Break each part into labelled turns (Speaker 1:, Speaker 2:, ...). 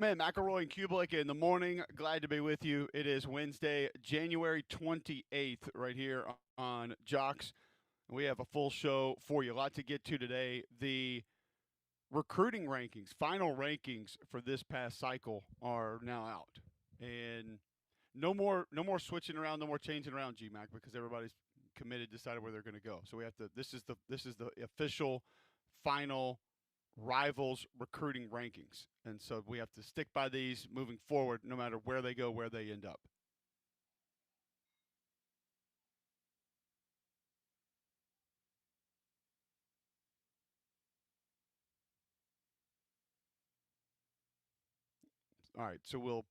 Speaker 1: Man, McElroy and Cubelic in the morning. Glad to be with you. It is Wednesday, January 28th, right here on Jocks. We have a full show for you. A lot to get to today. The recruiting rankings, final rankings for this past cycle are now out. And no more switching around, no more changing around, GMAC, because everybody's committed, decided where they're going to go. So we have to this is the official final rivals recruiting rankings. And so we have to stick by these moving forward, no matter where they go, where they end up. All right. So we'll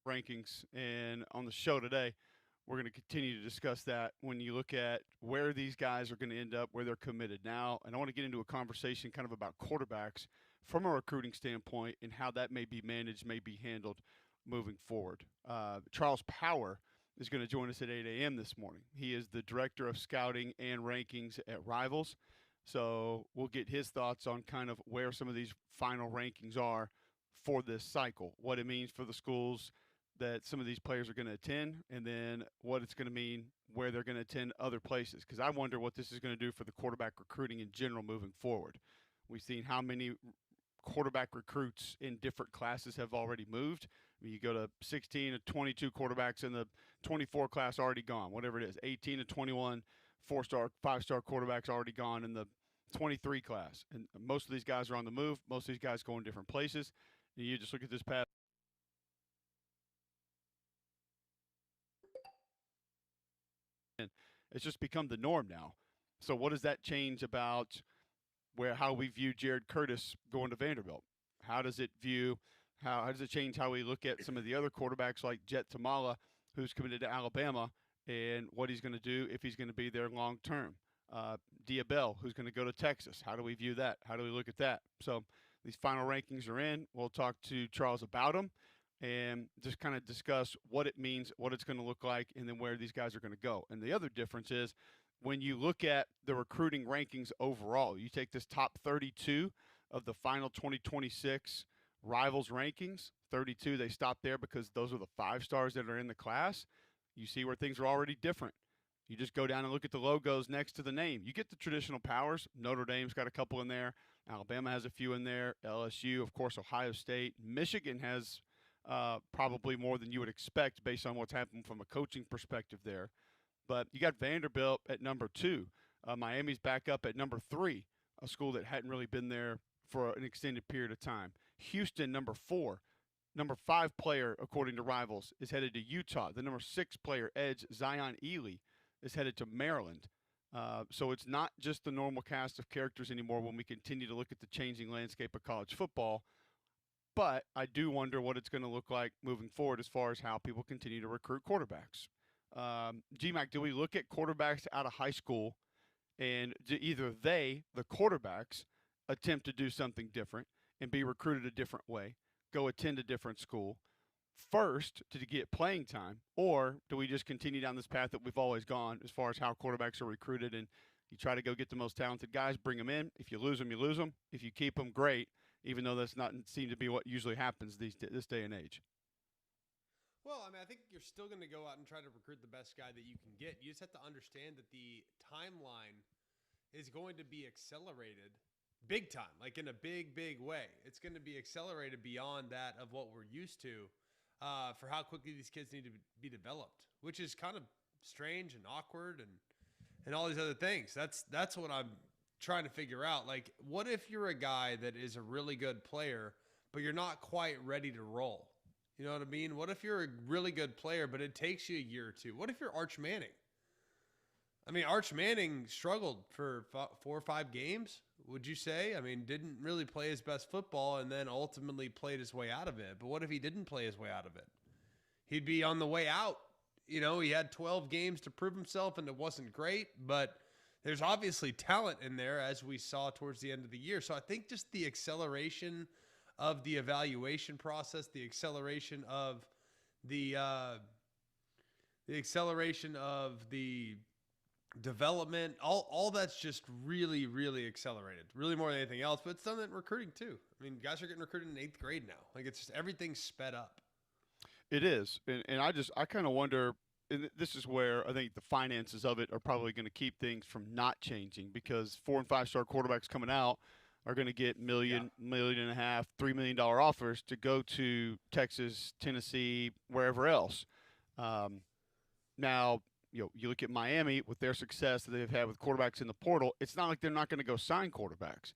Speaker 1: rankings. And on the show today, we're going to continue to discuss that when you look at where these guys are going to end up, where they're committed now. And I want to get into a conversation kind of about quarterbacks from a recruiting standpoint and how that may be managed, may be handled moving forward. Charles Power is going to join us at 8 a.m. this morning. He is the director of scouting and rankings at Rivals. So we'll get his thoughts on kind of where some of these final rankings are for this cycle, what it means for the schools that some of these players are going to attend, and then what it's going to mean where they're going to attend other places. Because I wonder what this is going to do for the quarterback recruiting in general moving forward. We've seen how many quarterback recruits in different classes have already moved. I mean, you go to 16 to 22 quarterbacks in the 24 class already gone, whatever it is. 18 to 21 4-star, 5-star quarterbacks already gone in the 23 class. And most of these guys are on the move. Most of these guys go in different places. And you just look at this past. It's just become the norm now. So what does that change about how we view Jared Curtis going to Vanderbilt? How does it view how does it change how we look at some of the other quarterbacks like Jet Tamala, who's committed to Alabama, and what he's going to do if he's going to be there long term? Diabell, who's going to go to Texas. How do we view that? How do we look at that? So these final rankings are in. We'll talk to Charles about them and just kind of discuss what it means, what it's going to look like, and then where these guys are going to go. And the other difference is when you look at the recruiting rankings overall, you take this top 32 of the final 2026 Rivals rankings, 32, they stop there because those are the 5-stars that are in the class. You see where things are already different. You just go down and look at the logos next to the name. You get the traditional powers. Notre Dame's got a couple in there. Alabama has a few in there. LSU, of course, Ohio State. Michigan has probably more than you would expect based on what's happened from a coaching perspective there. But you got Vanderbilt at number 2. Miami's back up at number 3, a school that hadn't really been there for an extended period of time. Houston, number 4. Number 5 player, according to Rivals, is headed to Utah. The number 6 player, edge, Zion Ely, is headed to Maryland. So it's not just the normal cast of characters anymore when we continue to look at the changing landscape of college football. But I do wonder what it's going to look like moving forward as far as how people continue to recruit quarterbacks. GMAC, do we look at quarterbacks out of high school and do either they, the quarterbacks, attempt to do something different and be recruited a different way, go attend a different school first to get playing time, or do we just continue down this path that we've always gone as far as how quarterbacks are recruited and you try to go get the most talented guys, bring them in. If you lose them, you lose them. If you keep them, great, even though that's not seem to be what usually happens this day and age.
Speaker 2: Well, I mean, I think you're still going to go out and try to recruit the best guy that you can get. You just have to understand that the timeline is going to be accelerated big time, like in a big, big way. It's going to be accelerated beyond that of what we're used to for how quickly these kids need to be developed, which is kind of strange and awkward and all these other things. That's what I'm trying to figure out. Like, what if you're a guy that is a really good player, but you're not quite ready to roll? You know what I mean? What if you're a really good player, but it takes you a year or two? What if you're Arch Manning? I mean, Arch Manning struggled for 4 or 5 games, would you say? I mean, didn't really play his best football and then ultimately played his way out of it. But what if he didn't play his way out of it? He'd be on the way out. You know, he had 12 games to prove himself, and it wasn't great. But there's obviously talent in there, as we saw towards the end of the year. So I think just the acceleration of the evaluation process, the acceleration of the development, all that's just really, really accelerated, really more than anything else. But it's done that in recruiting too. I mean, guys are getting recruited in 8th grade now. Like it's just everything's sped up.
Speaker 1: It is, and I kind of wonder. And this is where I think the finances of it are probably going to keep things from not changing because 4 and 5 star quarterbacks coming out are going to get
Speaker 2: Yeah.
Speaker 1: million and a half, $3 million offers to go to Texas, Tennessee, wherever else. Um, Now, you look at Miami with their success that they've had with quarterbacks in the portal. It's not like they're not going to go sign quarterbacks.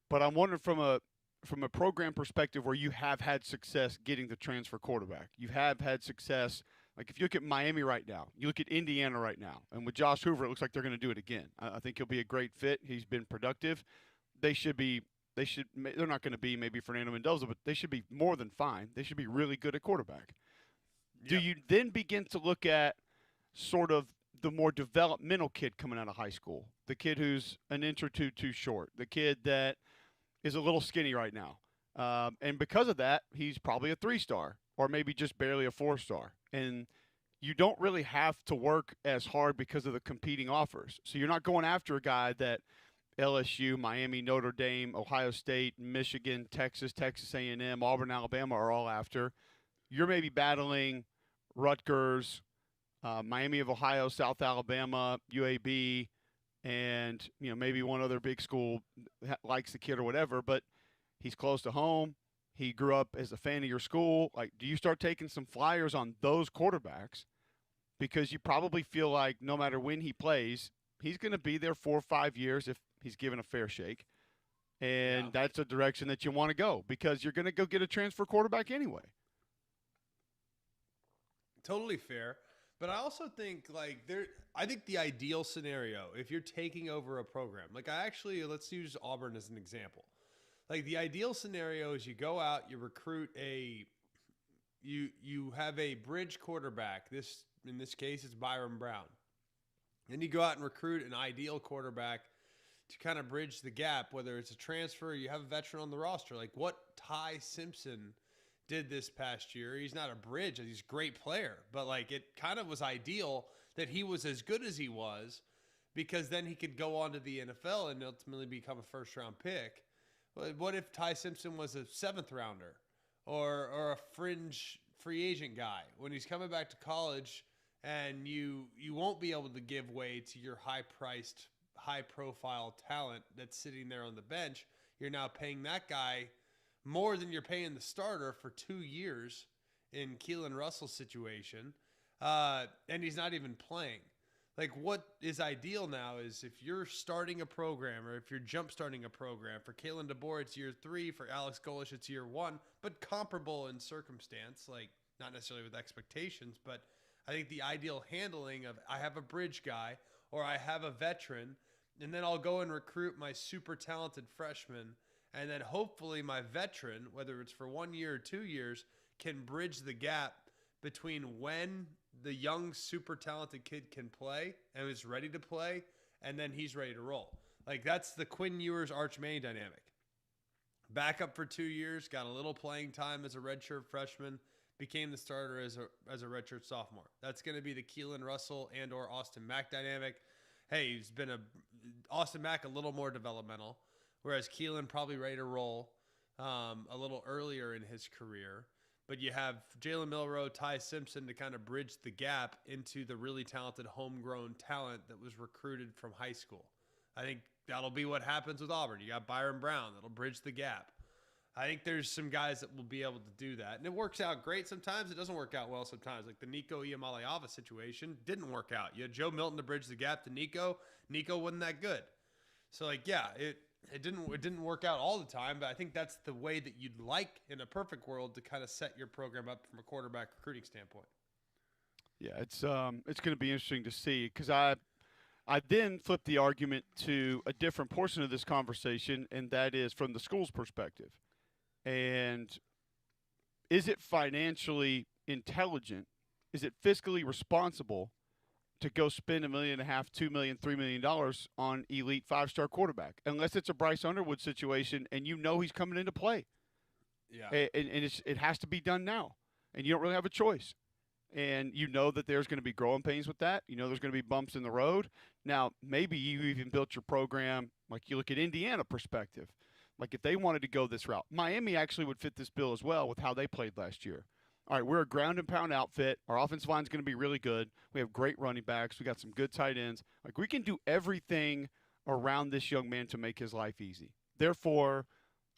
Speaker 1: But I'm wondering from a program perspective where you have had success getting the transfer quarterback. You have had success. Like if you look at Miami right now, you look at Indiana right now, and with Josh Hoover, it looks like they're going to do it again. I think he'll be a great fit. He's been productive. They should be. They should. They're not going to be maybe Fernando Mendoza, but they should be more than fine. They should be really good at quarterback. Do
Speaker 2: Yep.
Speaker 1: you then begin to look at sort of the more developmental kid coming out of high school, the kid who's an inch or two too short, the kid that is a little skinny right now, and because of that, he's probably a 3 star or maybe just barely a 4 star, and you don't really have to work as hard because of the competing offers. So you're not going after a guy that LSU, Miami, Notre Dame, Ohio State, Michigan, Texas, Texas A&M, Auburn, Alabama are all after. You're maybe battling Rutgers, Miami of Ohio, South Alabama, UAB, and maybe one other big school likes the kid or whatever. But he's close to home. He grew up as a fan of your school. Like, do you start taking some flyers on those quarterbacks because you probably feel like no matter when he plays, he's going to be there 4 or 5 years if he's given a fair shake.
Speaker 2: Yeah.
Speaker 1: And that's a direction that you want to go because you're going to go get a transfer quarterback anyway.
Speaker 2: Totally fair. But I also think I think the ideal scenario, if you're taking over a program, let's use Auburn as an example. Like the ideal scenario is you go out, you recruit you have a bridge quarterback. In this case it's Byron Brown. Then you go out and recruit an ideal quarterback to kind of bridge the gap, whether it's a transfer, or you have a veteran on the roster. Like what Ty Simpson did this past year. He's not a bridge. He's a great player. But like it kind of was ideal that he was as good as he was because then he could go on to the NFL and ultimately become a first-round pick. What if Ty Simpson was a 7th rounder or a fringe free agent guy when he's coming back to college and you won't be able to give way to your high-priced, high-profile talent that's sitting there on the bench. You're now paying that guy more than you're paying the starter for 2 years in Keelan Russell's situation, and he's not even playing. Like what is ideal now is if you're starting a program or if you're jump starting a program, for Kalen DeBoer it's year 3, for Alex Golish it's year 1, but comparable in circumstance, like not necessarily with expectations, but I think the ideal handling of I have a bridge guy or I have a veteran, and then I'll go and recruit my super talented freshman. And then hopefully my veteran, whether it's for 1 year or 2 years, can bridge the gap between when the young, super talented kid can play and is ready to play, and then he's ready to roll. Like that's the Quinn Ewers, Arch Manning dynamic. Backup for 2 years, got a little playing time as a redshirt freshman, became the starter as a redshirt sophomore. That's going to be the Keelan Russell and or Austin Mack dynamic. Hey, Austin Mack a little more developmental. Whereas Keelan probably ready to roll a little earlier in his career. But you have Jalen Milroe, Ty Simpson to kind of bridge the gap into the really talented homegrown talent that was recruited from high school. I think that'll be what happens with Auburn. You got Byron Brown that'll bridge the gap. I think there's some guys that will be able to do that. And it works out great sometimes. It doesn't work out well sometimes. Like the Nico Iamaleava situation didn't work out. You had Joe Milton to bridge the gap to Nico. Nico wasn't that good. So, like, yeah, it didn't work out all the time, but I think that's the way that you'd like in a perfect world to kind of set your program up from a quarterback recruiting standpoint.
Speaker 1: Yeah, it's going to be interesting to see because I then flip the argument to a different portion of this conversation, and that is from the school's perspective. And is it financially intelligent? Is it fiscally responsible to go spend $1.5 million, $2 million, $3 million on elite 5-star quarterback, unless it's a Bryce Underwood situation and you know he's coming into play.
Speaker 2: Yeah.
Speaker 1: And it has to be done now, and you don't really have a choice. and you know that there's going to be growing pains with that. You know there's going to be bumps in the road. Now, maybe you even built your program like you look at Indiana perspective. Like if they wanted to go this route, Miami actually would fit this bill as well with how they played last year. All right, we're a ground and pound outfit. Our offensive line is going to be really good. We have great running backs. We got some good tight ends. Like we can do everything around this young man to make his life easy. Therefore,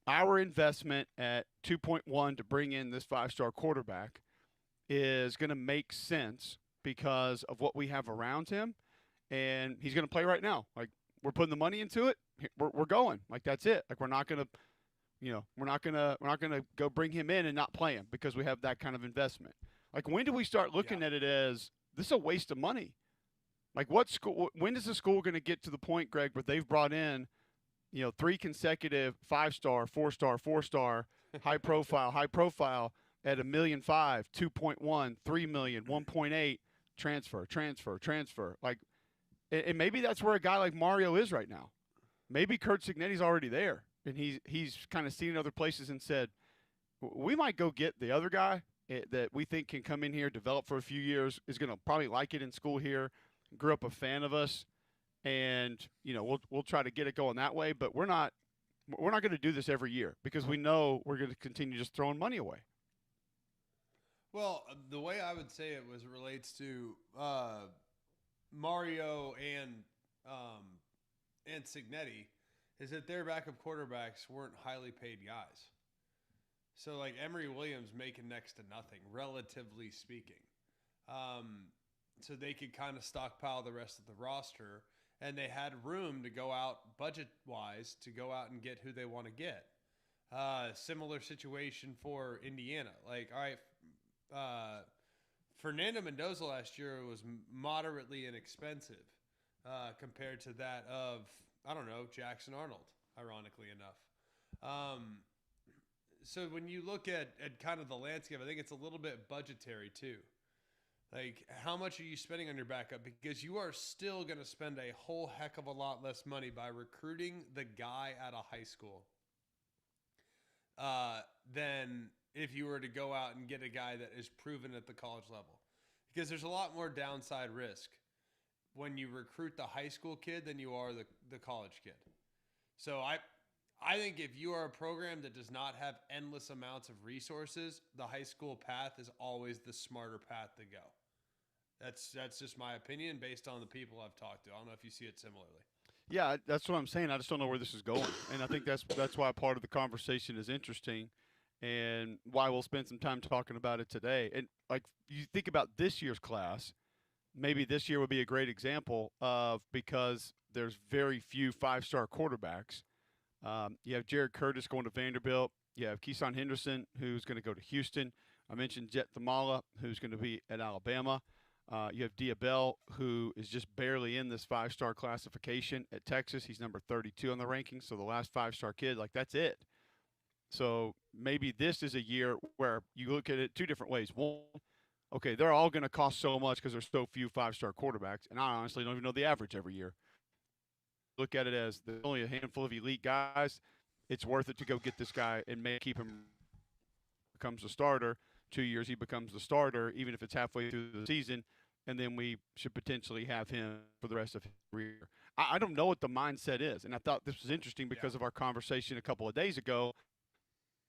Speaker 1: our investment at 2.1 to bring in this five-star quarterback is going to make sense because of what we have around him, and he's going to play right now. Like we're putting the money into it. We're going. Like that's it. Like we're not going to, we're not gonna go bring him in and not play him because we have that kind of investment. Like when do we start looking at it as this is a waste of money? Like what school? When is the school going to get to the point, Greg, where they've brought in, 3 consecutive 5-star, 4-star, 4-star, high profile at $1,500,000, 2.1, 3 million, 1.8 transfer. Like, and maybe that's where a guy like Mario is right now. Maybe Kurt Cignetti's already there, and he's kind of seen other places and said, we might go get the other guy that we think can come in here, develop for a few years, is going to probably like it in school here, grew up a fan of us, and we'll try to get it going that way. But we're not going to do this every year because we know we're going to continue just throwing money away.
Speaker 2: Well, the way I would say it relates to Mario and Cignetti is that their backup quarterbacks weren't highly paid guys. So like Emory Williams making next to nothing, relatively speaking. So they could kind of stockpile the rest of the roster, and they had room to go out budget-wise to go out and get who they want to get. Similar situation for Indiana. Like, all right, Fernando Mendoza last year was moderately inexpensive compared to that of, I don't know, Jackson Arnold, ironically enough. So when you look at kind of the landscape, I think it's a little bit budgetary too. Like, how much are you spending on your backup? Because you are still going to spend a whole heck of a lot less money by recruiting the guy out of high school than if you were to go out and get a guy that is proven at the college level. Because there's a lot more downside risk when you recruit the high school kid than you are the college kid. So I think if you are a program that does not have endless amounts of resources, the high school path is always the smarter path to go. That's just my opinion based on the people I've talked to. I don't know if you see it similarly.
Speaker 1: Yeah, that's what I'm saying. I just don't know where this is going, and I think that's why part of the conversation is interesting, and why we'll spend some time talking about it today. And like you think about this year's class, maybe this year would be a great example of because there's very few 5-star quarterbacks. You have Jared Curtis going to Vanderbilt. You have Keyshawn Henderson, who's going to go to Houston. I mentioned Jet Thamala, who's going to be at Alabama. You have Diabell, who is just barely in this 5-star classification at Texas. He's number 32 on the rankings, so the last 5-star kid, like that's it. So maybe this is a year where you look at it 2 different ways. One, okay, they're all going to cost so much because there's so few 5-star quarterbacks, and I honestly don't even know the average every year. Look at it as there's only a handful of elite guys. It's worth it to go get this guy and keep him becomes a starter. 2 years he becomes the starter, even if it's halfway through the season, and then we should potentially have him for the rest of his career. I don't know what the mindset is, and I thought this was interesting because of our conversation a couple of days ago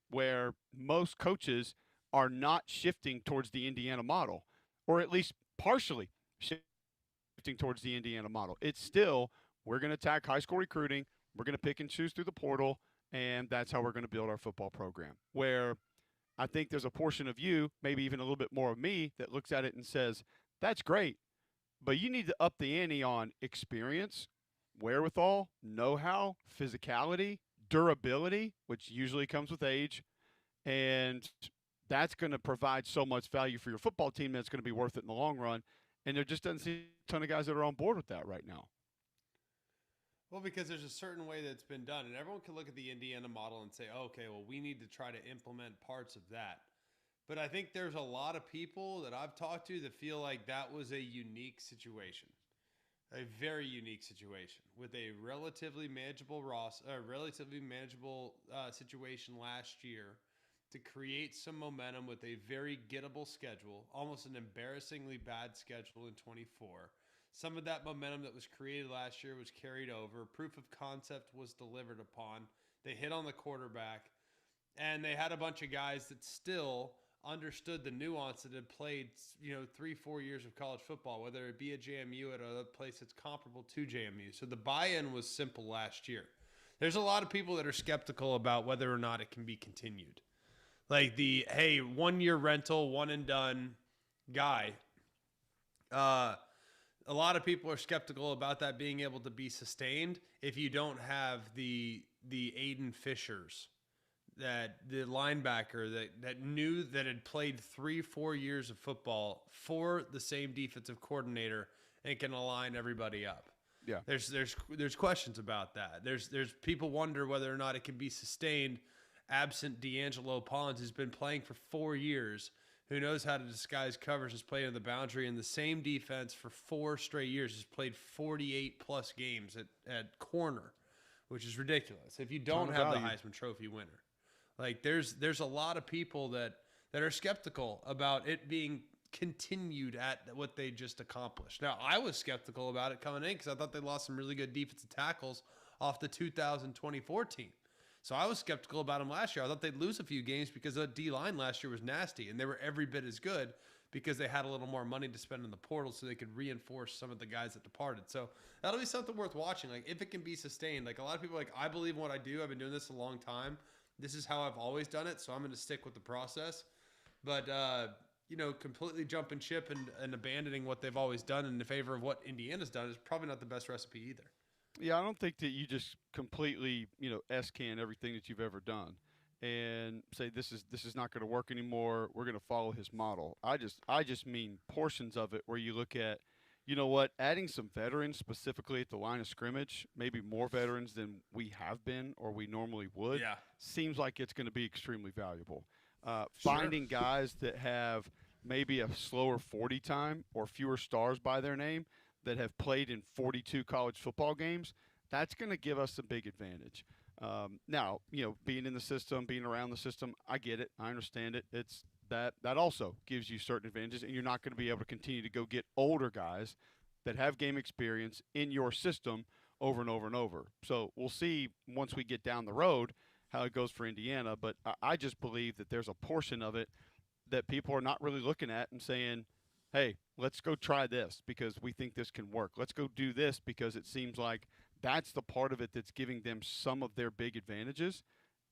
Speaker 1: where most coaches are not shifting towards the Indiana model, or at least partially shifting towards the Indiana model. It's still, we're going to attack high school recruiting, we're going to pick and choose through the portal, and that's how we're going to build our football program. Where I think there's a portion of you, maybe even a little bit more of me, that looks at it and says, that's great, but you need to up the ante on experience, wherewithal, know-how, physicality, durability, which usually comes with age, and that's going to provide so much value for your football team that's going to be worth it in the long run. And there just doesn't seem a ton of guys that are on board with that right now.
Speaker 2: Well, because there's a certain way that's been done, and everyone can look at the Indiana model and say, okay, well, we need to try to implement parts of that. But I think there's a lot of people that I've talked to that feel like that was a unique situation, a very unique situation with a relatively manageable situation last year to create some momentum with a very gettable schedule, almost an embarrassingly bad schedule in 24. Some of that momentum that was created last year was carried over. Proof of concept was delivered upon. They hit on the quarterback, and they had a bunch of guys that still understood the nuance that had played, 3-4 years of college football, whether it be at JMU or at a place that's comparable to JMU. So the buy-in was simple last year. There's a lot of people that are skeptical about whether or not it can be continued. Like the, hey, 1-year rental, one and done guy. A lot of people are skeptical about that being able to be sustained if you don't have the Aiden Fishers, that the linebacker that knew that had played 3-4 years of football for the same defensive coordinator and can align everybody up.
Speaker 1: Yeah.
Speaker 2: There's questions about that. There's people wonder whether or not it can be sustained absent D'Angelo Pons, who's been playing for 4 years, who knows how to disguise covers, has played in the boundary in the same defense for 4 straight years, has played 48 plus games at corner, which is ridiculous. If you don't have the Heisman Trophy winner, like there's a lot of people that are skeptical about it being continued at what they just accomplished. Now, I was skeptical about it coming in because I thought they lost some really good defensive tackles off the 2024 team. So I was skeptical about them last year. I thought they'd lose a few games because the D-line last year was nasty, and they were every bit as good because they had a little more money to spend in the portal so they could reinforce some of the guys that departed. So that'll be something worth watching. Like, if it can be sustained. Like, a lot of people are like, I believe in what I do. I've been doing this a long time. This is how I've always done it, so I'm going to stick with the process. But, completely jumping ship and abandoning what they've always done in favor of what Indiana's done is probably not the best recipe either.
Speaker 1: Yeah, I don't think that you just completely, S-can everything that you've ever done and say this is not going to work anymore. We're going to follow his model. I just mean portions of it where you look at, adding some veterans specifically at the line of scrimmage, maybe more veterans than we have been or we normally would, seems like it's going to be extremely valuable. Finding guys that have maybe a slower 40 time or fewer stars by their name that have played in 42 college football games, that's going to give us a big advantage. Now, being in the system, being around the system, I get it. I understand it. It's that also gives you certain advantages, and you're not going to be able to continue to go get older guys that have game experience in your system over and over and over. So we'll see once we get down the road how it goes for Indiana, but I just believe that there's a portion of it that people are not really looking at and saying, hey, let's go try this because we think this can work. Let's go do this because it seems like that's the part of it that's giving them some of their big advantages,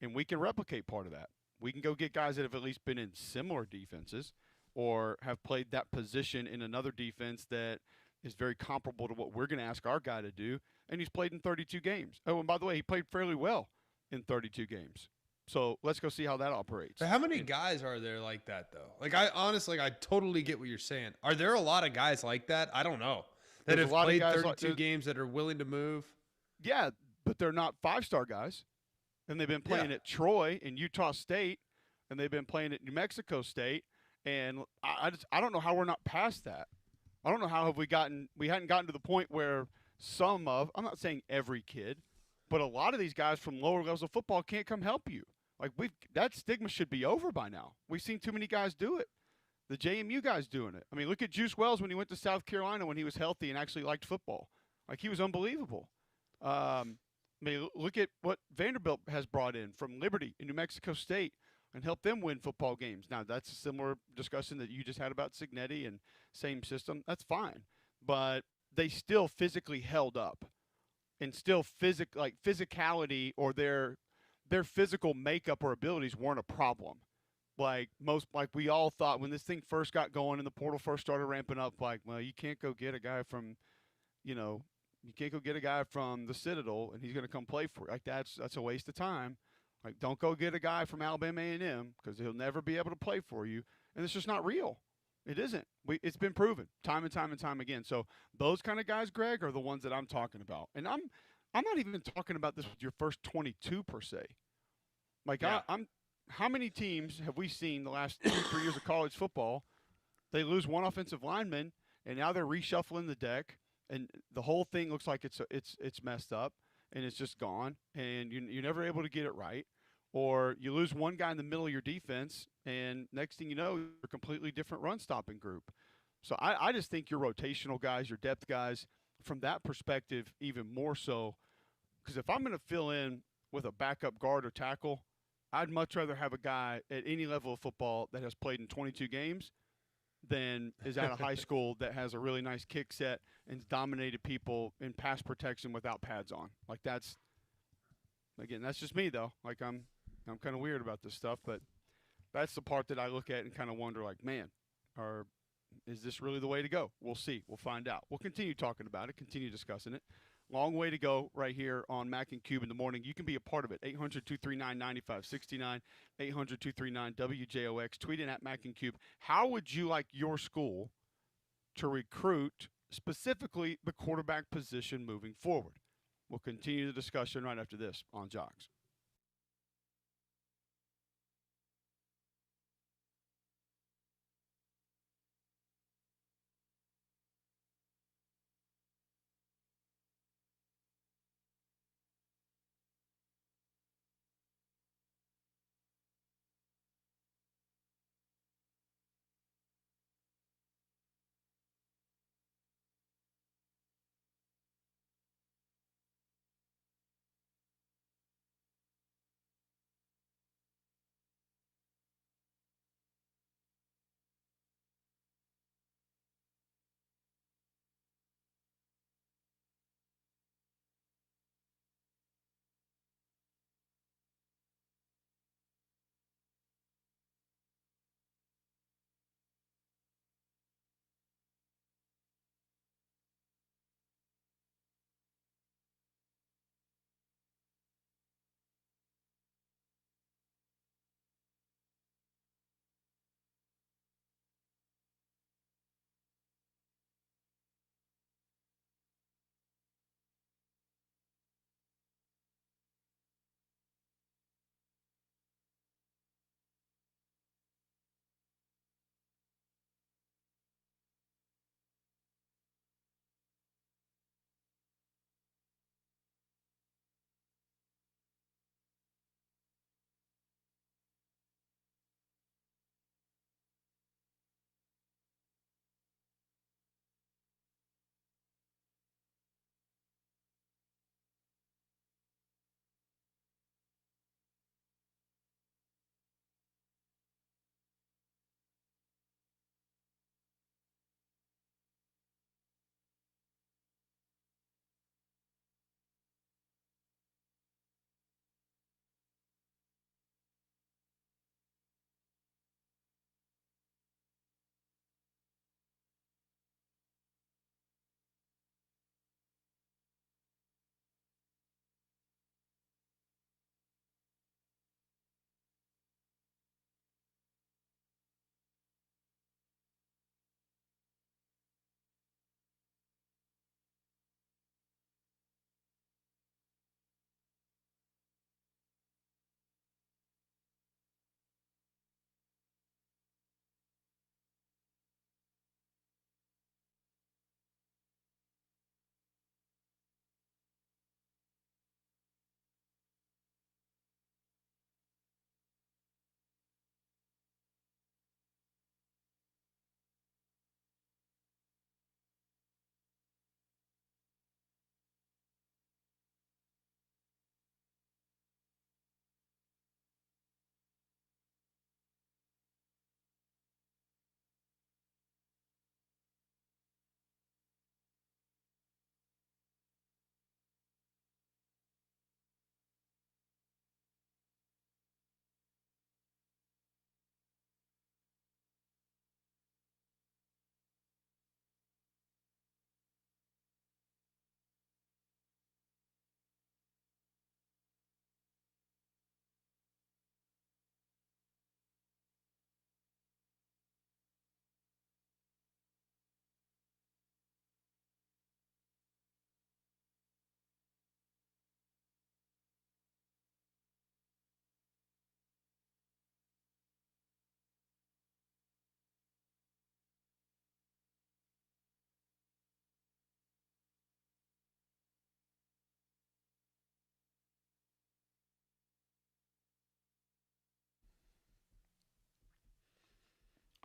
Speaker 1: and we can replicate part of that. We can go get guys that have at least been in similar defenses or have played that position in another defense that is very comparable to what we're going to ask our guy to do, and he's played in 32 games. Oh, and by the way, he played fairly well in 32 games. So let's go see how that operates.
Speaker 2: But how many guys are there like that, though? Like, I honestly, I totally get what you're saying. Are there a lot of guys like that? I don't know. That have played 32 games that are willing to move?
Speaker 1: Yeah, but they're not 5-star guys. And they've been playing at Troy and Utah State, and they've been playing at New Mexico State. And I don't know how we're not past that. I don't know how we hadn't gotten to the point where I'm not saying every kid, but a lot of these guys from lower levels of football can't come help you. Like, that stigma should be over by now. We've seen too many guys do it. The JMU guys doing it. I mean, look at Juice Wells when he went to South Carolina when he was healthy and actually liked football. Like, he was unbelievable. Look at what Vanderbilt has brought in from Liberty in New Mexico State and helped them win football games. Now, that's a similar discussion that you just had about Cignetti and same system. That's fine. But they still physically held up and still physicality or their physical makeup or abilities weren't a problem. Like we all thought when this thing first got going and the portal first started ramping up, you can't go get a guy from, you can't go get a guy from the Citadel and he's going to come play for you. Like, that's a waste of time. Like, don't go get a guy from Alabama A&M because he'll never be able to play for you. And it's just not real. It isn't. It's been proven time and time and time again. So those kind of guys, Greg, are the ones that I'm talking about. And I'm not even talking about this with your first 22 per se. Like, yeah. How many teams have we seen the last 2-3 years of college football? They lose one offensive lineman, and now they're reshuffling the deck, and the whole thing looks like it's messed up, and it's just gone, and you're never able to get it right. or you lose one guy in the middle of your defense, and next thing you know, you're a completely different run stopping group. So I just think your rotational guys, your depth guys, from that perspective, even more so. Because if I'm going to fill in with a backup guard or tackle, I'd much rather have a guy at any level of football that has played in 22 games than is at a high school that has a really nice kick set and dominated people in pass protection without pads on. Like that's again, that's just me though. Like I'm kind of weird about this stuff, but that's the part that I look at and kind of wonder, like, man, are is this really the way to go? We'll see. We'll find out. We'll continue talking about it, continue discussing it. Long way to go right here on Mac and Cube in the morning. You can be a part of it. 800-239-9569, 800-239-WJOX. Tweet in at Mac and Cube. How would you like your school to recruit specifically the quarterback position moving forward? We'll continue the discussion right after this on Jocks.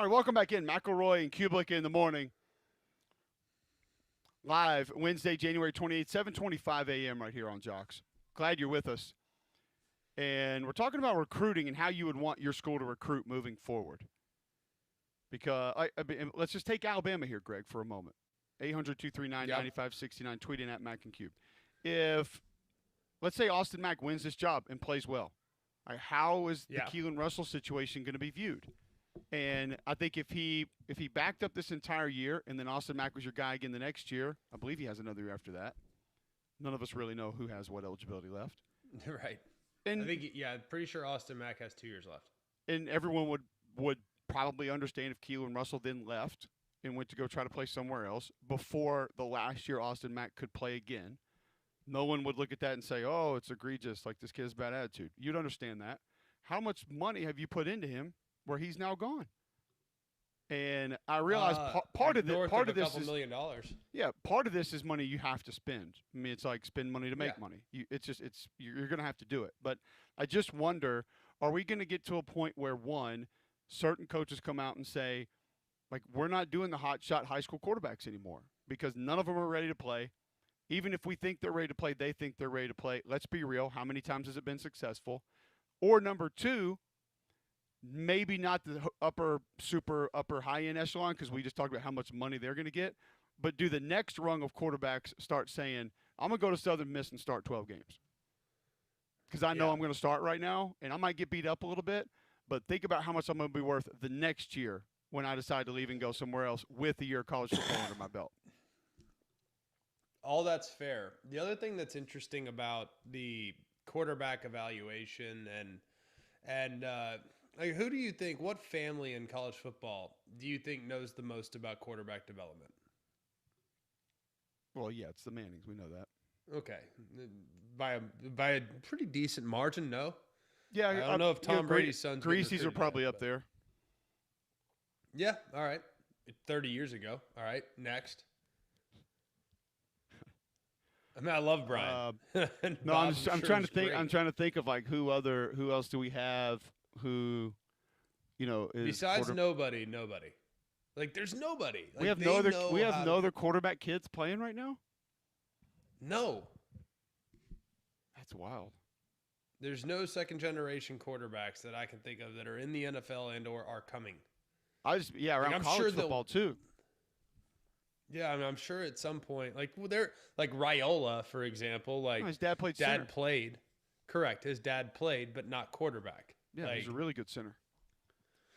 Speaker 1: All right, welcome back in. McElroy and Cubelic in the morning. Live Wednesday, January 28th, 7:25 a.m. right here on Jocks. Glad you're with us. And we're talking about recruiting and how you would want your school to recruit moving forward. Because let's just take Alabama here, Greg, for a moment. 800-239-9569, tweeting at Mac and Cube. If, let's say, Austin Mack wins this job and plays well, how is the Keelan Russell situation going to be viewed? And I think if he backed up this entire year and then Austin Mack was your guy again the next year, I believe he has another year after that. None of us really know who has what eligibility left.
Speaker 2: Right.
Speaker 1: And
Speaker 2: I think, I'm pretty sure Austin Mack has 2 years left.
Speaker 1: And everyone would probably understand if Keelan Russell then left and went to go try to play somewhere else before the last year Austin Mack could play again. No one would look at that and say, oh, it's egregious, like this kid has bad attitude. You'd understand that. How much money have you put into him where he's now gone? And I realize part of this is
Speaker 2: $2 million.
Speaker 1: Yeah, part of this is money you have to spend. I mean, it's like spend money to make money. You're going to have to do it. But I just wonder, are we going to get to a point where certain coaches come out and say, like, we're not doing the hot shot high school quarterbacks anymore because none of them are ready to play. Even if we think they're ready to play, they think they're ready to play. Let's be real. How many times has it been successful? Or number two, maybe not the super upper high end echelon because we just talked about how much money they're going to get. But do the next rung of quarterbacks start saying, I'm going to go to Southern Miss and start 12 games? Because I know I'm going to start right now, and I might get beat up a little bit. But think about how much I'm going to be worth the next year when I decide to leave and go somewhere else with a year of college football under my belt.
Speaker 2: All that's fair. The other thing that's interesting about the quarterback evaluation and like, who do you think, what family in college football do you think knows the most about quarterback development?
Speaker 1: Well, yeah, it's the Mannings. We know that.
Speaker 2: Okay. By a pretty decent margin, no?
Speaker 1: Yeah,
Speaker 2: I don't know if Tom Brady's sons.
Speaker 1: Greasy's are probably up there.
Speaker 2: Yeah, all right. 30 years ago. All right, next. I mean, I love Brian.
Speaker 1: No, I'm trying to think. Great. I'm trying to think of like who else do we have who, is
Speaker 2: besides nobody. Like, there's nobody. Like,
Speaker 1: we have no other quarterback kids playing right now.
Speaker 2: No,
Speaker 1: that's wild.
Speaker 2: There's no second-generation quarterbacks that I can think of that are in the NFL and or are coming.
Speaker 1: Around college football too.
Speaker 2: Yeah, I mean, I'm sure at some point, like Raiola, for example, like
Speaker 1: his dad played.
Speaker 2: Correct, his dad played, but not quarterback.
Speaker 1: Yeah, he's a really good center.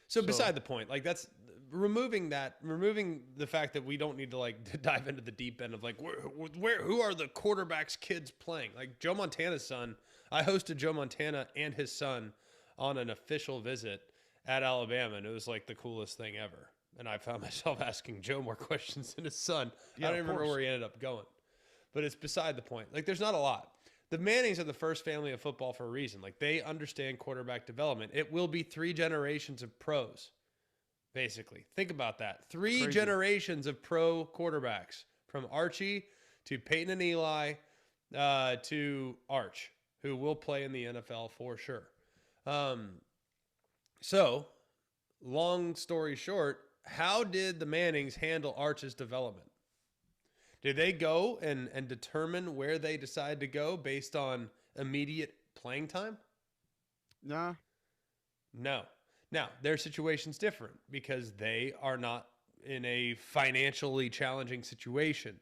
Speaker 2: So beside the point, like that's removing the fact that we don't need to like dive into the deep end of like who are the quarterbacks kids playing? Like Joe Montana's son. I hosted Joe Montana and his son on an official visit at Alabama, and it was like the coolest thing ever. And I found myself asking Joe more questions than his son.
Speaker 1: Yeah,
Speaker 2: I don't even remember where he ended up going. But it's beside the point. Like, there's not a lot. The Mannings are the first family of football for a reason. Like, they understand quarterback development. It will be 3 generations of pros, basically. Think about that. 3 generations of pro quarterbacks, from Archie to Peyton and Eli to Arch, who will play in the NFL for sure. So, long story short, how did the Mannings handle Arch's development? Did they go and determine where they decide to go based on immediate playing time?
Speaker 1: Nah.
Speaker 2: No. Now, their situation's different because they are not in a financially challenging situation.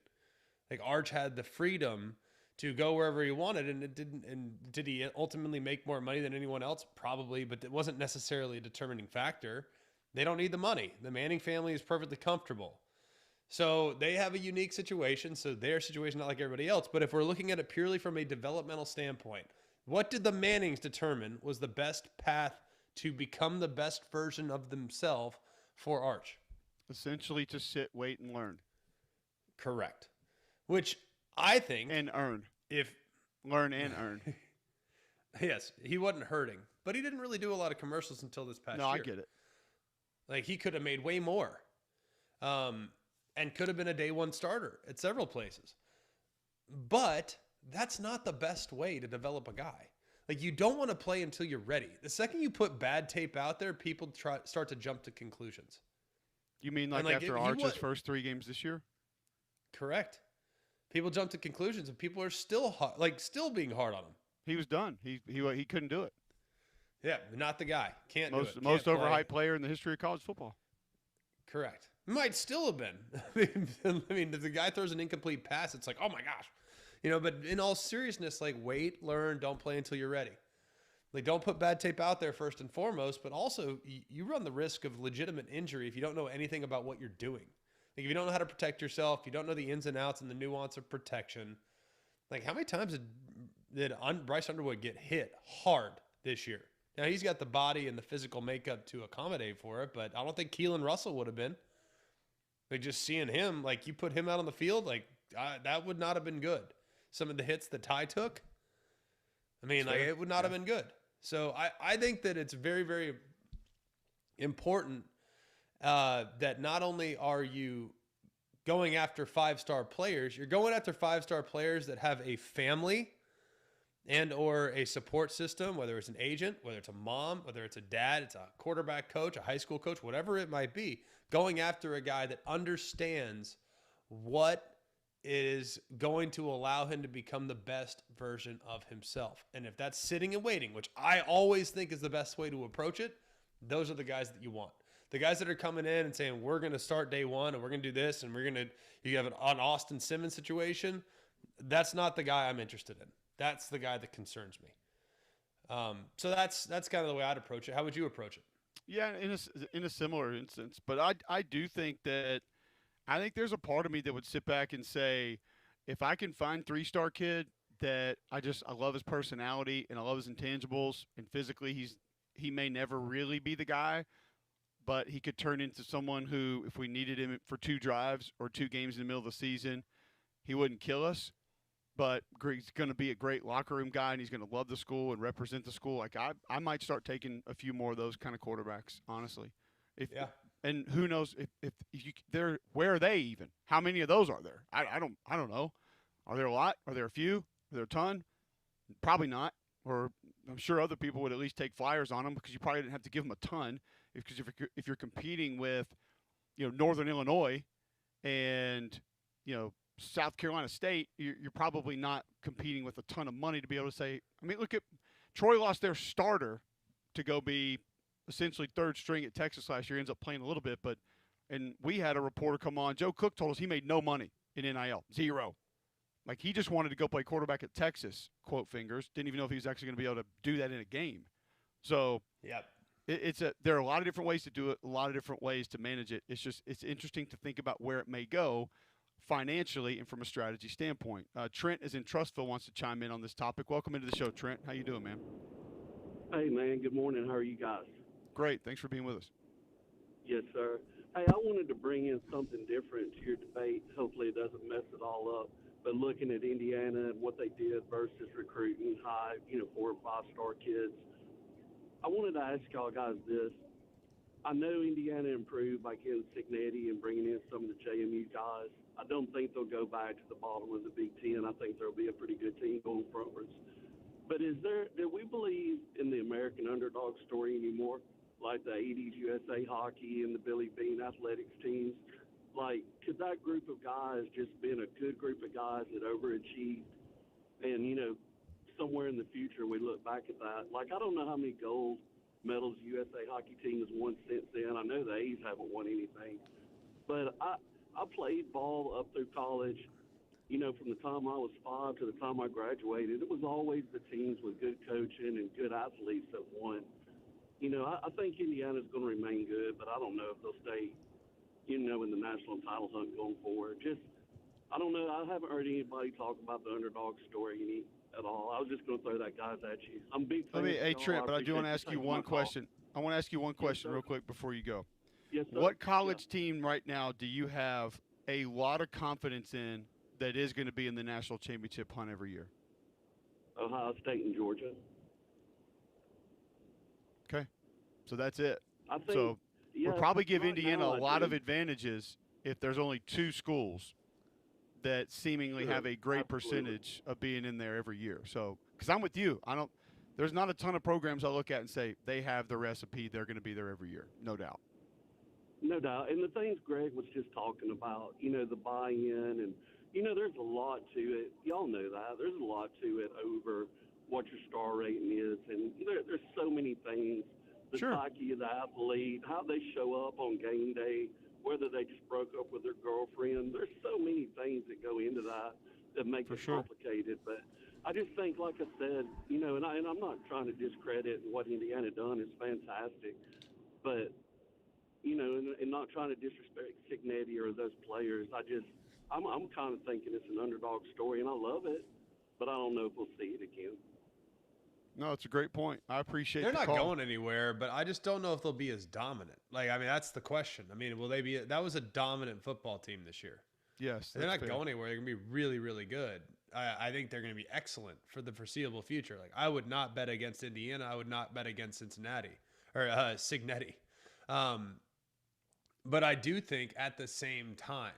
Speaker 2: Like, Arch had the freedom to go wherever he wanted, and it didn't. And did he ultimately make more money than anyone else? Probably, but it wasn't necessarily a determining factor. They don't need the money. The Manning family is perfectly comfortable. So they have a unique situation. So their situation not like everybody else. But if we're looking at it purely from a developmental standpoint, what did the Mannings determine was the best path to become the best version of themselves for Arch?
Speaker 1: Essentially to sit, wait, and learn.
Speaker 2: Correct. Which I think...
Speaker 1: And earn. Learn and earn.
Speaker 2: Yes, he wasn't hurting. But he didn't really do a lot of commercials until this past year.
Speaker 1: No, I get it.
Speaker 2: Like, he could have made way more. And could have been a day one starter at several places. But that's not the best way to develop a guy. Like, you don't want to play until you're ready. The second you put bad tape out there, people start to jump to conclusions.
Speaker 1: You mean
Speaker 2: And
Speaker 1: like
Speaker 2: if
Speaker 1: after
Speaker 2: he
Speaker 1: Arch's
Speaker 2: was
Speaker 1: first 3 games this year?
Speaker 2: correct, people jump to conclusions, and people are still still being hard on him.
Speaker 1: He was done. He couldn't do it.
Speaker 2: Yeah, not the guy. Can't do it. Can't
Speaker 1: Most
Speaker 2: play.
Speaker 1: overhyped player in the history of college football.
Speaker 2: Correct. Might still have been. I mean, if the guy throws an incomplete pass, it's like, oh my gosh. But in all seriousness, wait, learn, don't play until you're ready. Don't put bad tape out there first and foremost, but also you run the risk of legitimate injury if you don't know anything about what you're doing. If you don't know how to protect yourself, you don't know the ins and outs and the nuance of protection. How many times did Bryce Underwood get hit hard this year? Now, he's got the body and the physical makeup to accommodate for it, but I don't think Keelan Russell would have been. Just seeing him, you put him out on the field, that would not have been good. Some of the hits that Ty took, it would not have been good. So I think that it's very, very important that not only are you going after 5-star players, you're going after 5-star players that have a family and or a support system, whether it's an agent, whether it's a mom, whether it's a dad, it's a quarterback coach, a high school coach, whatever it might be, going after a guy that understands what is going to allow him to become the best version of himself. And if that's sitting and waiting, which I always think is the best way to approach it, those are the guys that you want. The guys that are coming in and saying, we're going to start day one and we're going to do this and you have an Austin Simmons situation, that's not the guy I'm interested in. That's the guy that concerns me. So that's kind of the way I'd approach it. How would you approach it?
Speaker 1: Yeah, in a similar instance. But I do think that I think there's a part of me that would sit back and say, if I can find 3-star kid that I love his personality and I love his intangibles, and physically he may never really be the guy, but he could turn into someone who, if we needed him for 2 drives or 2 games in the middle of the season, he wouldn't kill us. But he's going to be a great locker room guy, and he's going to love the school and represent the school. I might start taking a few more of those kind of quarterbacks, honestly.
Speaker 2: Yeah.
Speaker 1: And who knows if they're where are they even? How many of those are there? I don't know. Are there a lot? Are there a few? Are there a ton? Probably not. Or I'm sure other people would at least take flyers on them because you probably didn't have to give them a ton. Because if you're competing with, Northern Illinois and South Carolina State, you're probably not competing with a ton of money to be able to say. Look at Troy lost their starter to go be essentially 3rd string at Texas last year. Ends up playing a little bit, and we had a reporter come on. Joe Cook told us he made no money in NIL, 0. He just wanted to go play quarterback at Texas. Quote fingers. Didn't even know if he was actually going to be able to do that in a game. So
Speaker 2: yeah.
Speaker 1: There are a lot of different ways to do it, a lot of different ways to manage it. It's interesting to think about where it may go financially and from a strategy standpoint. Trent is in Trustville, wants to chime in on this topic. Welcome into the show, Trent. How you doing, man?
Speaker 3: Hey, man. Good morning. How are you guys?
Speaker 1: Great. Thanks for being with us.
Speaker 3: Yes, sir. Hey, I wanted to bring in something different to your debate. Hopefully it doesn't mess it all up. But looking at Indiana and what they did versus recruiting high, 4 and 5-star kids, I wanted to ask y'all guys this. I know Indiana improved by getting Signetti and bringing in some of the JMU guys. I don't think they'll go back to the bottom of the Big Ten. I think there'll be a pretty good team going frontwards. But do we believe in the American underdog story anymore? Like the 80s USA hockey and the Billy Bean athletics teams? Could that group of guys just been a good group of guys that overachieved? And, somewhere in the future we look back at that. I don't know how many gold medals the USA hockey team has won since then. I know the A's haven't won anything. But I played ball up through college. From the time I was 5 to the time I graduated, it was always the teams with good coaching and good athletes that won. I think Indiana's going to remain good, but I don't know if they'll stay, in the national title hunt going forward. I don't know. I haven't heard anybody talk about the underdog story at all. I was just going to throw that guys at you. I'm big fan.
Speaker 1: Hey, Trent, but I do want to ask you one question. I want to ask you one question real quick before you go.
Speaker 3: Yes, sir.
Speaker 1: What college team right now do you have a lot of confidence in that is going to be in the national championship hunt every year?
Speaker 3: Ohio State and Georgia.
Speaker 1: Okay. So that's it.
Speaker 3: I think,
Speaker 1: so we'll probably give
Speaker 3: right
Speaker 1: Indiana
Speaker 3: now,
Speaker 1: a lot of advantages if there's only 2 schools that seemingly have a great percentage of being in there every year. So, because I'm with you. There's not a ton of programs I look at and say they have the recipe. They're going to be there every year. No doubt.
Speaker 3: No doubt. And the things Greg was just talking about, the buy-in and, there's a lot to it. Y'all know that. There's a lot to it over what your star rating is. And there's so many things. The
Speaker 1: Sure,
Speaker 3: psyche of the athlete, how they show up on game day, whether they just broke up with their girlfriend. There's so many things that go into that make
Speaker 1: for
Speaker 3: it
Speaker 1: sure.
Speaker 3: complicated. But I just think, like I said, and I'm not trying to discredit what Indiana done is fantastic. But and not trying to disrespect Signetti or those players. I'm kind of thinking it's an underdog story, and I love it, but I don't know if we'll see it again.
Speaker 1: No, it's a great point. I appreciate
Speaker 2: They're
Speaker 1: the
Speaker 2: not
Speaker 1: call.
Speaker 2: going anywhere, but I just don't know if they'll be as dominant. Like, I mean, that's the question. I mean, will they be? That was a dominant football team this year.
Speaker 1: Yes,
Speaker 2: They're
Speaker 1: that's
Speaker 2: not
Speaker 1: fair.
Speaker 2: going anywhere. They're going to be really, really good. I think they're going to be excellent for the foreseeable future. Like, I would not bet against Indiana. I would not bet against Cincinnati or Signetti. But I do think at the same time,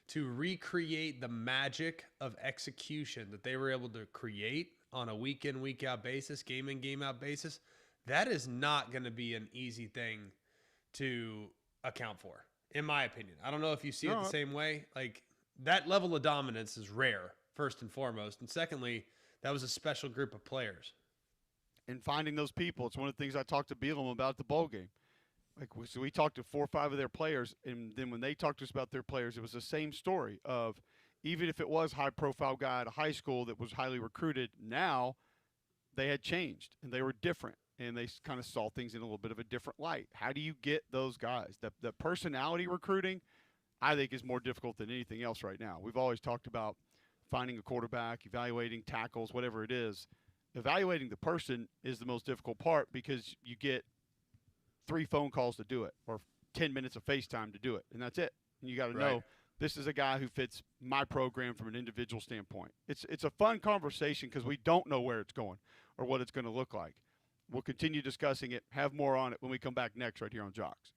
Speaker 2: to recreate the magic of execution that they were able to create on a week in, week out basis, game in, game out basis, that is not going to be an easy thing to account for, in my opinion. I don't know if you see it the
Speaker 1: No,
Speaker 2: same way. Like, that level of dominance is rare, first and foremost. And secondly, that was a special group of players.
Speaker 1: and finding those people, it's one of the things I talked to Bielema about at the bowl game. Like, so we talked to 4 or 5 of their players, and then when they talked to us about their players, it was the same story of even if it was high-profile guy at a high school that was highly recruited, now they had changed and they were different, and they kind of saw things in a little bit of a different light. How do you get those guys? The personality recruiting, I think, is more difficult than anything else right now. We've always talked about finding a quarterback, evaluating tackles, whatever it is. Evaluating the person is the most difficult part because you get 3 phone calls to do it or 10 minutes of FaceTime to do it, and that's it. And you got to
Speaker 2: Right.
Speaker 1: know this is a guy who fits my program from an individual standpoint. It's a fun conversation because we don't know where it's going or what it's going to look like. We'll continue discussing it, have more on it when we come back next right here on Jocks.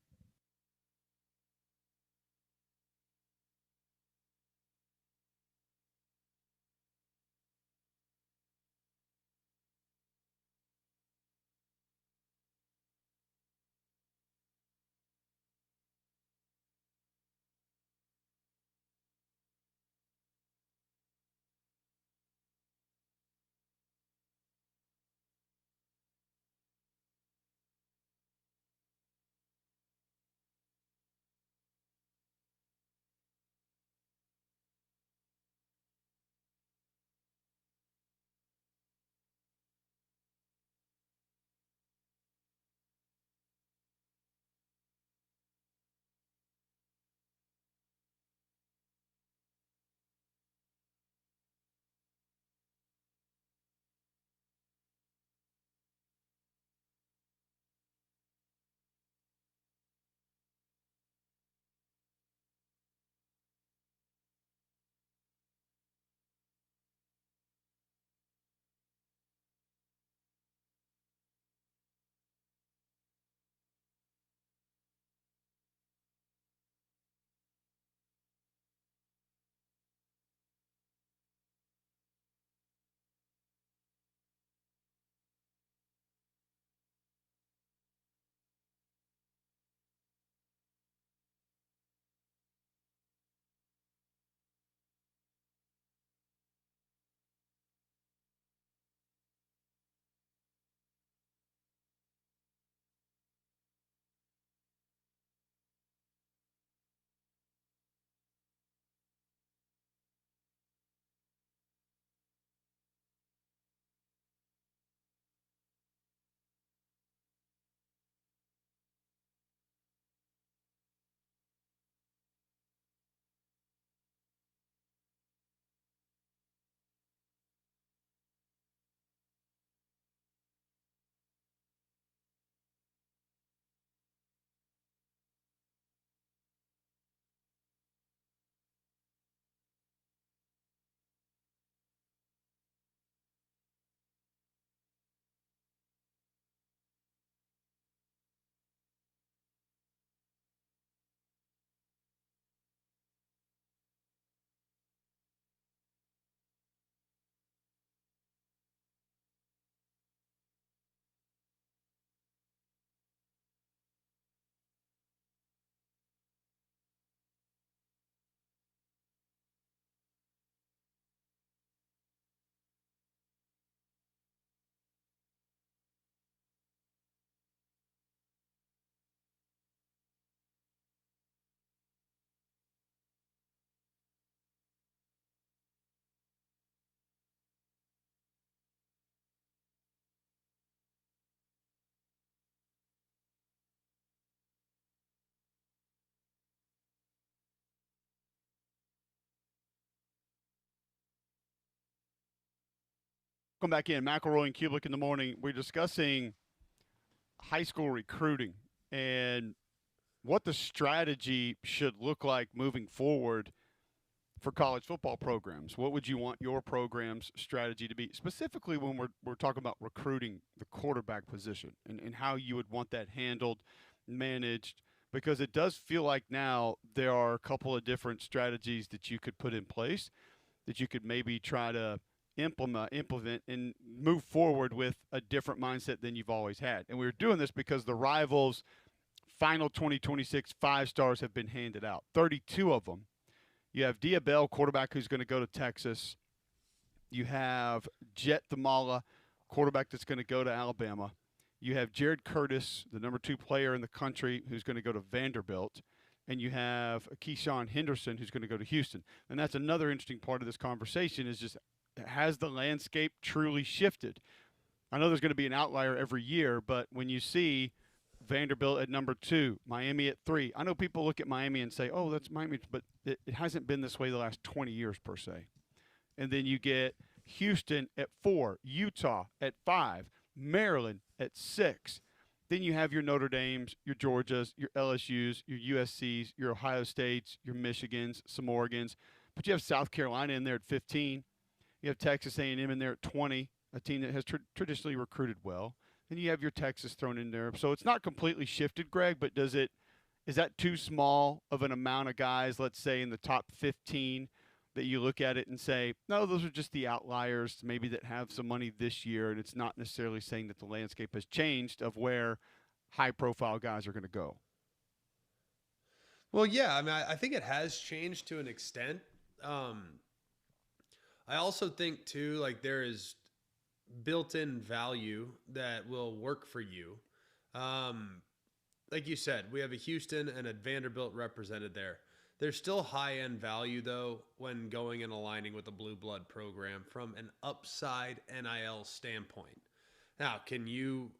Speaker 1: Come back in. McElroy and Cubelic in the morning. We're discussing high school recruiting and what the strategy should look like moving forward for college football programs. What would you want your program's strategy to be, specifically when we're talking about recruiting the quarterback position and how you would want that handled, managed? Because it does feel like now there are a couple of different strategies that you could put in place that you could maybe try to implement and move forward with a different mindset than you've always had. And we're doing this because the Rivals final 2026 5-stars have been handed out, 32 of them. You have Diabell, quarterback who's going to go to Texas. You have Jet Thamala, quarterback that's going to go to Alabama. You have Jared Curtis, the number 2 player in the country, who's going to go to Vanderbilt. And you have Keyshawn Henderson, who's going to go to Houston. And that's another interesting part of this conversation is just, has the landscape truly shifted? I know there's going to be an outlier every year, but when you see Vanderbilt at number 2, Miami at 3, I know people look at Miami and say, oh, that's Miami, but it hasn't been this way the last 20 years per se. And then you get Houston at 4, Utah at 5, Maryland at 6. Then you have your Notre Dames, your Georgias, your LSUs, your USCs, your Ohio States, your Michigans, some Oregons. But you have South Carolina in there at 15. You have Texas A&M in there at 20, a team that has traditionally recruited well. And you have your Texas thrown in there. So it's not completely shifted, Greg, but is that too small of an amount of guys, let's say in the top 15, that you look at it and say, no, those are just the outliers maybe that have some money this year, and it's not necessarily saying that the landscape has changed of where high-profile guys are going to go?
Speaker 2: Well, yeah, I mean, I think it has changed to an extent. I also think, too, like there is built-in value that will work for you. Like you said, we have a Houston and a Vanderbilt represented there. There's still high-end value, though, when going and aligning with a blue blood program from an upside NIL standpoint. Now, can you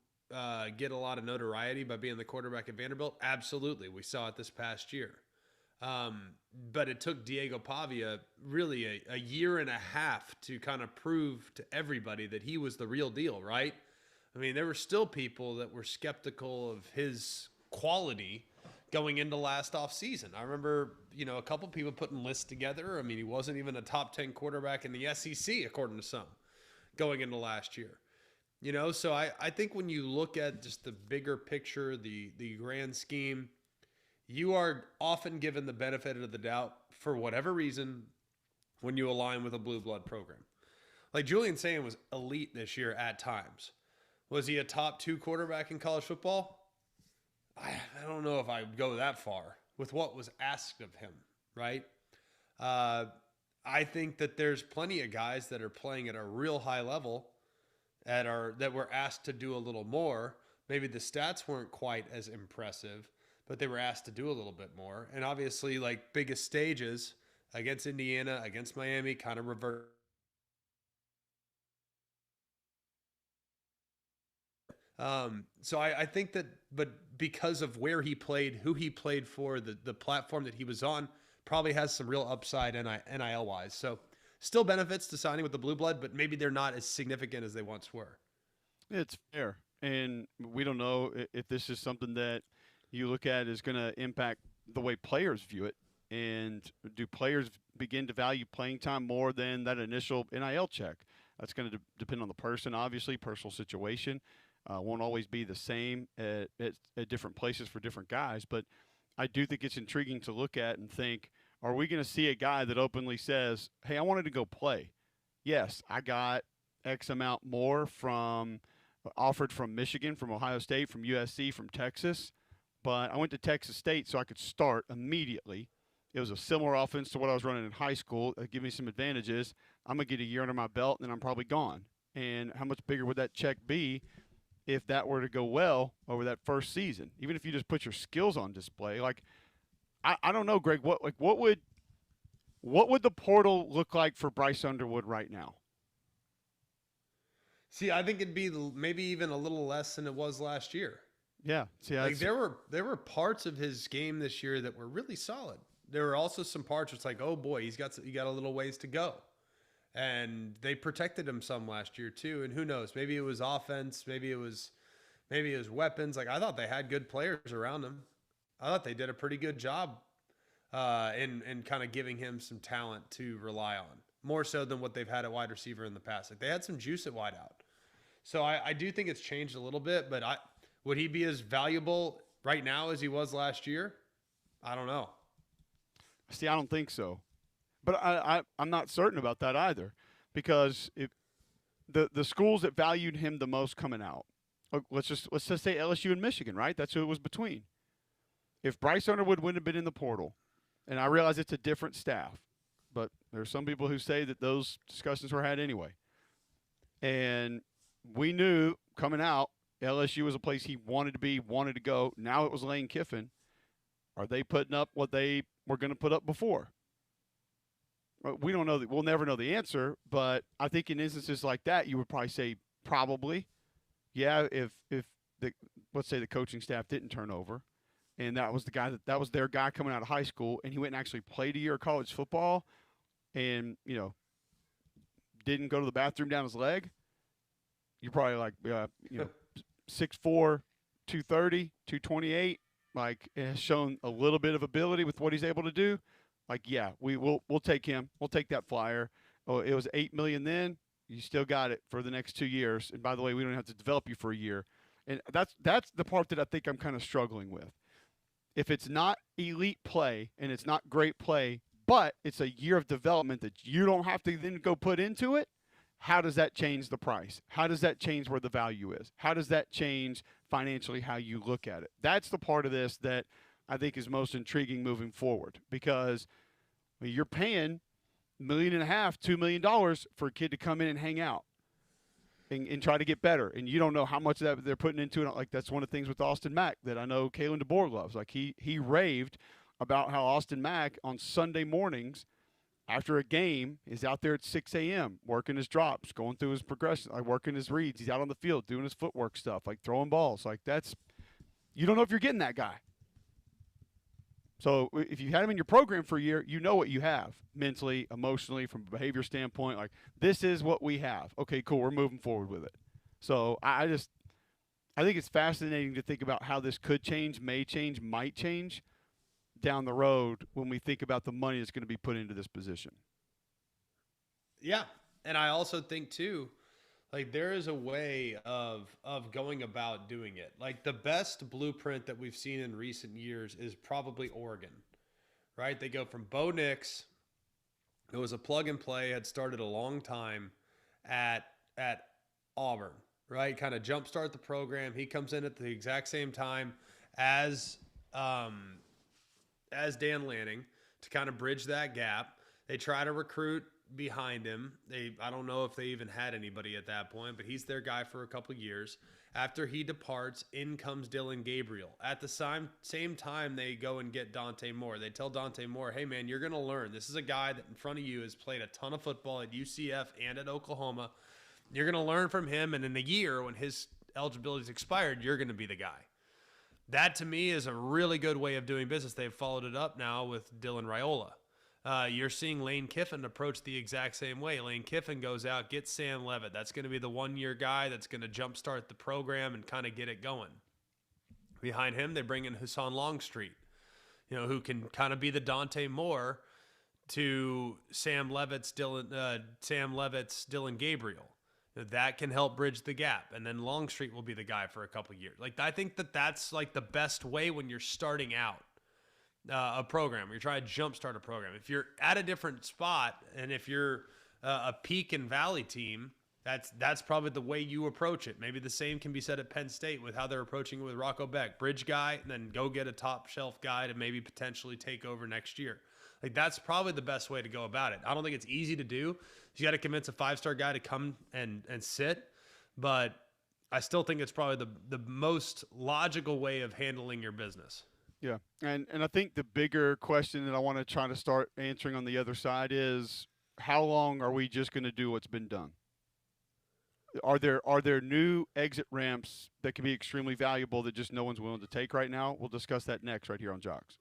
Speaker 2: get a lot of notoriety by being the quarterback at Vanderbilt? Absolutely. We saw it this past year. But it took Diego Pavia really a year and a half to kind of prove to everybody that he was the real deal, right? I mean, there were still people that were skeptical of his quality going into last offseason. I remember, a couple people putting lists together. I mean, he wasn't even a top 10 quarterback in the SEC, according to some, going into last year. So I think when you look at just the bigger picture, the grand scheme, you are often given the benefit of the doubt for whatever reason when you align with a blue blood program. Like Julian Sayin was elite this year at times. Was he a top 2 quarterback in college football? I don't know if I would go that far with what was asked of him, right? I think that there's plenty of guys that are playing at a real high level that were asked to do a little more. Maybe the stats weren't quite as impressive, but they were asked to do a little bit more. And obviously, like biggest stages against Indiana, against Miami, kind of revert. So I think that, but because of where he played, who he played for, the platform that he was on, probably has some real upside NIL wise. So still benefits to signing with the blue blood, but maybe they're not as significant as they once were.
Speaker 1: It's fair. And we don't know if this is something that you look at is going to impact the way players view it. And do players begin to value playing time more than that initial NIL check? That's going to depend on the person, obviously, personal situation. Won't always be the same at different places for different guys. But I do think it's intriguing to look at and think, are we going to see a guy that openly says, hey, I wanted to go play. Yes, I got X amount more offered from Michigan, from Ohio State, from USC, from Texas. But I went to Texas State so I could start immediately. It was a similar offense to what I was running in high school. It gave me some advantages. I'm going to get a year under my belt, and then I'm probably gone. And how much bigger would that check be if that were to go well over that first season? Even if you just put your skills on display. Like, I don't know, Greg, what would the portal look like for Bryce Underwood right now?
Speaker 2: See, I think it'd be maybe even a little less than it was last year.
Speaker 1: Yeah. See,
Speaker 2: like there were parts of his game this year that were really solid. There were also some parts where it's like, oh boy, you got a little ways to go. And they protected him some last year too. And who knows? Maybe it was offense. Maybe it was weapons. Like I thought they had good players around him. I thought they did a pretty good job in kind of giving him some talent to rely on, more so than what they've had at wide receiver in the past. Like they had some juice at wide out. So I do think it's changed a little bit, but would he be as valuable right now as he was last year? I don't know.
Speaker 1: See, I don't think so. But I'm not certain about that either, because if the schools that valued him the most coming out, let's just say LSU and Michigan, right? That's who it was between. If Bryce Underwood wouldn't have been in the portal, and I realize it's a different staff, but there are some people who say that those discussions were had anyway. And we knew coming out, LSU was a place he wanted to be, wanted to go. Now it was Lane Kiffin. Are they putting up what they were going to put up before? We don't know. We'll never know the answer, but I think in instances like that, you would probably say probably. Yeah, if let's say the coaching staff didn't turn over, and that was the guy that was their guy coming out of high school, and he went and actually played a year of college football, and didn't go to the bathroom down his leg. You're probably like 6'4", 230, 228. Like has shown a little bit of ability with what he's able to do. Like yeah, we'll take him. We'll take that flyer. Oh, it was $8 million then. You still got it for the next 2 years. And by the way, we don't have to develop you for a year. And that's the part that I think I'm kind of struggling with. If it's not elite play and it's not great play, but it's a year of development that you don't have to then go put into it, how does that change the price? How does that change where the value is? How does that change financially how you look at it? That's the part of this that I think is most intriguing moving forward, because you're paying $1.5 million, $2 million for a kid to come in and hang out and try to get better. And you don't know how much of that they're putting into it. Like that's one of the things with Austin Mack that I know Kalen DeBoer loves. Like he raved about how Austin Mack on Sunday mornings after a game is out there at 6 a.m. working his drops, going through his progression, like working his reads. He's out on the field doing his footwork stuff, like throwing balls. Like you don't know if you're getting that guy. So if you had him in your program for a year, you know what you have mentally, emotionally, from a behavior standpoint. Like this is what we have. Okay, cool. We're moving forward with it. So I think it's fascinating to think about how this could change, may change, might change down the road when we think about the money that's going to be put into this position.
Speaker 2: Yeah. And I also think too, like there is a way of going about doing it. Like the best blueprint that we've seen in recent years is probably Oregon, right? They go from Bo Nix, who was a plug and play, had started a long time at Auburn, right? Kind of jumpstart the program. He comes in at the exact same time as Dan Lanning to kind of bridge that gap. They try to recruit behind him. I don't know if they even had anybody at that point, but he's their guy for a couple years. After he departs, in comes Dylan Gabriel. At the same time, they go and get Dante Moore. They tell Dante Moore, hey, man, you're going to learn. This is a guy that in front of you has played a ton of football at UCF and at Oklahoma. You're going to learn from him, and in a year when his eligibility's expired, you're going to be the guy. That, to me, is a really good way of doing business. They've followed it up now with Dylan Raiola. You're seeing Lane Kiffin approach the exact same way. Lane Kiffin goes out, gets Sam Levitt. That's going to be the one-year guy that's going to jumpstart the program and kind of get it going. Behind him, they bring in Hassan Longstreet, who can kind of be the Dante Moore to Sam Levitt's Dylan Gabriel. That can help bridge the gap. And then Longstreet will be the guy for a couple of years. Like I think that's like the best way when you're starting out a program. You're trying to jumpstart a program. If you're at a different spot and if you're a peak and valley team, that's probably the way you approach it. Maybe the same can be said at Penn State with how they're approaching it with Rocco Beck. Bridge guy, and then go get a top shelf guy to maybe potentially take over next year. Like that's probably the best way to go about it. I don't think it's easy to do. You got to convince a 5-star guy to come and sit, but I still think it's probably the most logical way of handling your business.
Speaker 1: Yeah, and I think the bigger question that I want to try to start answering on the other side is how long are we just going to do what's been done? Are there new exit ramps that can be extremely valuable that just no one's willing to take right now? We'll discuss that next right here on Jocks.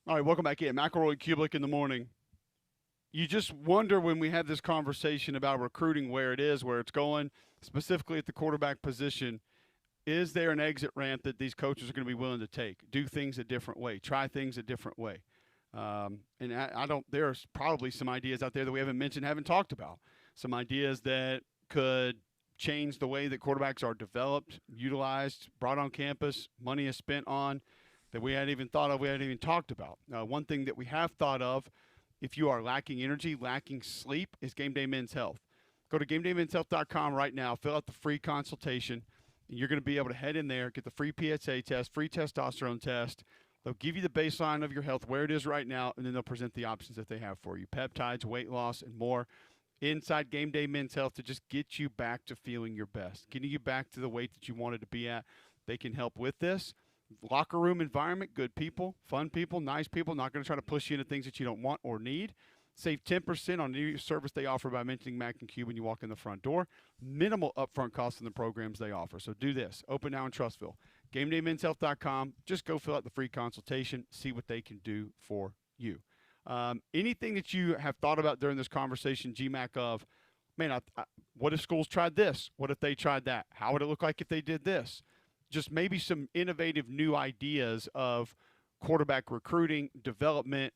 Speaker 1: All right, welcome back in. McElroy and Cubelic in the morning. You just wonder when we have this conversation about recruiting where it is, where it's going, specifically at the quarterback position. Is there an exit ramp that these coaches are going to be willing to take? Do things a different way, try things a different way. And I don't. There's probably some ideas out there that we haven't mentioned, haven't talked about. Some ideas that could change the way that quarterbacks are developed, utilized, brought on campus, money is spent on that we hadn't even thought of, we hadn't even talked about. One thing that we have thought of, if you are lacking energy, lacking sleep, is Game Day Men's Health. Go to GameDayMen'sHealth.com right now, fill out the free consultation, and you're going to be able to head in there, get the free PSA test, free testosterone test. They'll give you the baseline of your health, where it is right now, and then they'll present the options that they have for you, peptides, weight loss, and more. Inside Game Day Men's Health to just get you back to feeling your best, getting you back to the weight that you wanted to be at. They can help with this. Locker room environment, good people, fun people, nice people, not going to try to push you into things that you don't want or need. Save 10% on any service they offer by mentioning Mac and Q when you walk in the front door. Minimal upfront costs in the programs they offer. So do this. Open now in Trustville. GameDayMen'sHealth.com. Just go fill out the free consultation, see what they can do for you. Anything that you have thought about during this conversation, GMAC, of, man, what if schools tried this? What if they tried that? How would it look like if they did this? Just maybe some innovative new ideas of quarterback recruiting, development,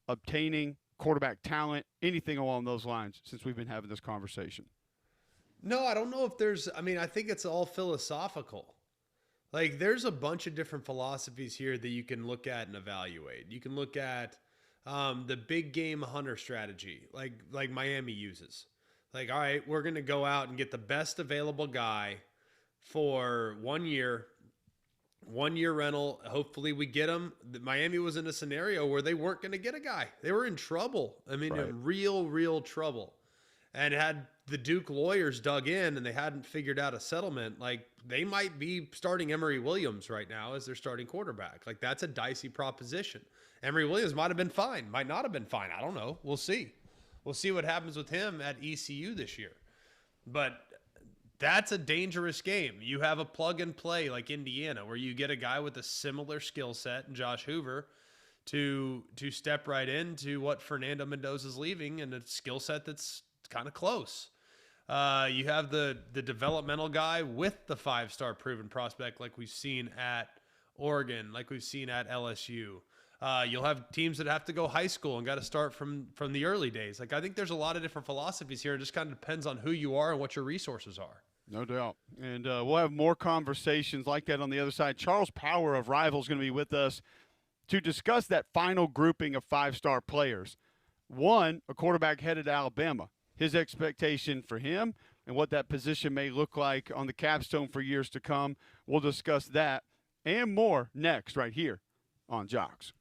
Speaker 1: obtaining quarterback talent, anything along those lines since we've been having this conversation.
Speaker 2: No, I don't know if there's, I think it's all philosophical. Like, there's a bunch of different philosophies here that you can look at and evaluate. You can look at the big game hunter strategy, like Miami uses. Like, all right, we're going to go out and get the best available guy for 1 year, 1 year rental. Hopefully we get him. Miami was in a scenario where they weren't going to get a guy. They were in trouble.
Speaker 1: Right.
Speaker 2: In real trouble. And had the Duke lawyers dug in and they hadn't figured out a settlement, like, they might be starting Emory Williams right now as their starting quarterback. Like, that's a dicey proposition. Emory Williams might have been fine, might not have been fine. I don't know. We'll see. We'll see what happens with him at ECU this year. But that's a dangerous game. You have a plug and play like Indiana, where you get a guy with a similar skill set, Josh Hoover, to step right into what Fernando Mendoza's leaving, and a skill set that's kind of close. You have the developmental guy with the 5-star proven prospect, like we've seen at Oregon, like we've seen at LSU. You'll have teams that have to go high school and got to start from the early days. Like, I think there's a lot of different philosophies here. It just kind of depends on who you are and what your resources are.
Speaker 1: No doubt. And we'll have more conversations like that on the other side. Charles Power of Rival is going to be with us to discuss that final grouping of 5-star players. One, a quarterback headed to Alabama. His expectation for him and what that position may look like on the capstone for years to come. We'll discuss that and more next right here on Jocks.